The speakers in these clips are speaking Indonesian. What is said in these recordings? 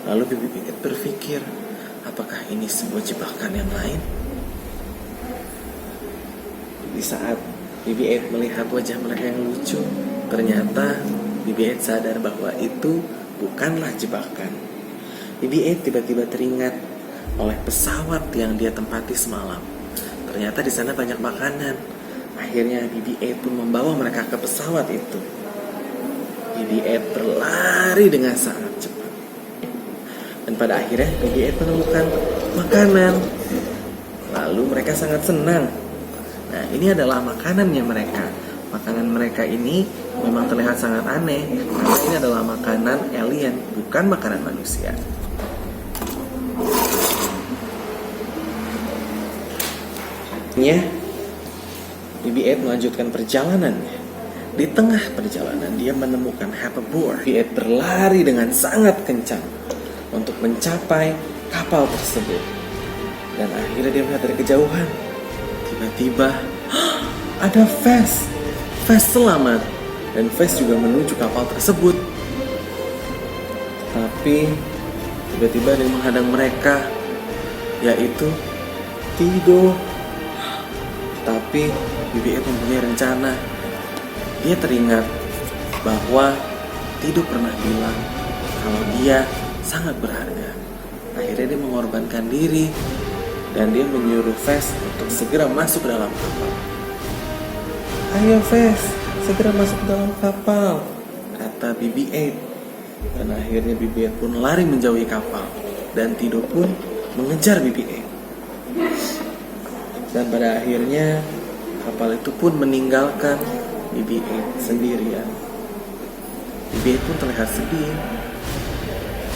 Lalu BB-8 berpikir, apakah ini sebuah jebakan yang lain? Di saat BB-8 melihat wajah mereka yang lucu, ternyata BB-8 sadar bahwa itu bukanlah jebakan. BB-8 tiba-tiba teringat oleh pesawat yang dia tempati semalam. Ternyata di sana banyak makanan. Akhirnya BB-8 pun membawa mereka ke pesawat itu. BB-8 berlari dengan sangat cepat. Dan pada akhirnya BB-8 menemukan makanan. Lalu mereka sangat senang. Nah, ini adalah makanannya mereka. Makanan mereka ini memang terlihat sangat aneh, karena ini adalah makanan alien, bukan makanan manusia. BB-8 melanjutkan perjalanannya. Di tengah perjalanan dia menemukan Hoverboard. BB-8 berlari dengan sangat kencang untuk mencapai kapal tersebut. Dan akhirnya dia melihat dari kejauhan. Tiba-tiba ada Fast selamat. Dan Fast juga menuju kapal tersebut. Tapi tiba-tiba ada yang menghadang mereka, yaitu Tido. Tapi BB-8 mempunyai rencana. Dia teringat bahwa Tido pernah bilang kalau dia sangat berharga. Akhirnya dia mengorbankan diri dan dia menyuruh Fast untuk segera masuk ke dalam kapal. "Ayo Fast, segera masuk ke dalam kapal," kata BB-8. Dan akhirnya BB-8 pun lari menjauhi kapal. Dan Tido pun mengejar BB-8. Dan pada akhirnya kapal itu pun meninggalkan BB-8 sendirian. BB-8 pun terlihat sedih.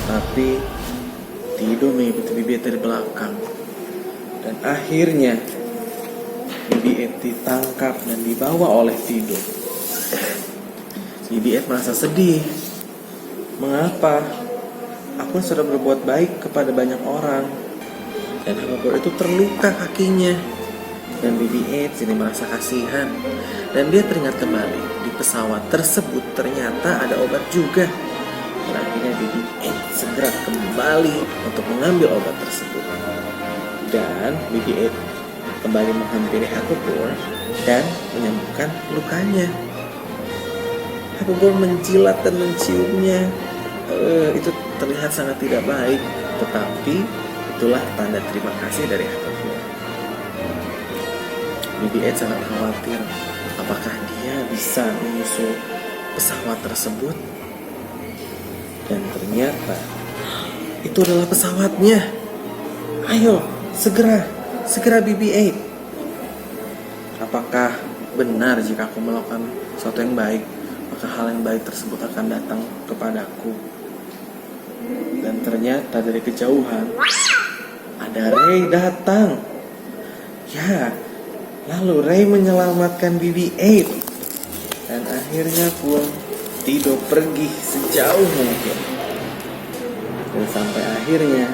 Tapi Tido mengikuti BB-8 dari belakang. Dan akhirnya BB-8 ditangkap dan dibawa oleh Tido. BB-8 merasa sedih. Mengapa? Aku sudah berbuat baik kepada banyak orang. Dan Hoverboard itu terluka kakinya. Dan BB-8 jadi merasa kasihan. Dan dia teringat kembali, di pesawat tersebut ternyata ada obat juga. Dan akhirnya BB-8 segera kembali untuk mengambil obat tersebut. Dan BB-8 kembali menghampiri Hoverboard dan menyembuhkan lukanya. Hoverboard menjilat dan menciumnya. Itu terlihat sangat tidak baik, tetapi itulah tanda terima kasih dari Hoverboard. BB-8 sangat khawatir, apakah dia bisa menyusul pesawat tersebut? Dan ternyata itu adalah pesawatnya. Ayo, segera BB-8. Apakah benar jika aku melakukan sesuatu yang baik, maka hal yang baik tersebut akan datang kepadaku? Dan ternyata dari kejauhan ada Ray datang. Ya, lalu Ray menyelamatkan BB-8. Dan akhirnya pun Tido pergi sejauh mungkin. Dan sampai akhirnya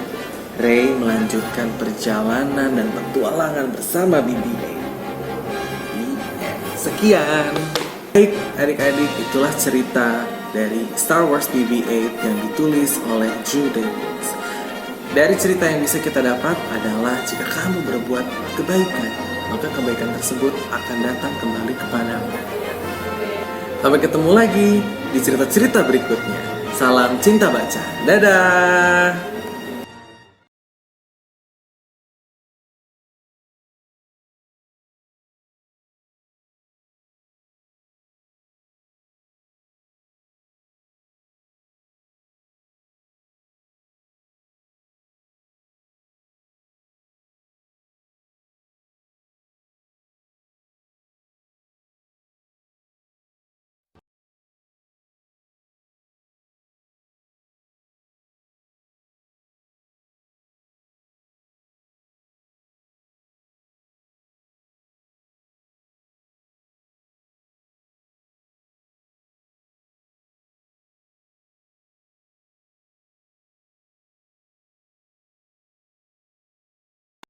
Ray melanjutkan perjalanan dan petualangan bersama BB-8. Sekian. Baik adik-adik, itulah cerita dari Star Wars BB-8 yang ditulis oleh Drew Davies. Dari cerita yang bisa kita dapat adalah jika kamu berbuat kebaikan, maka kebaikan tersebut akan datang kembali kepadamu. Sampai ketemu lagi di cerita-cerita berikutnya. Salam cinta baca. Dadah.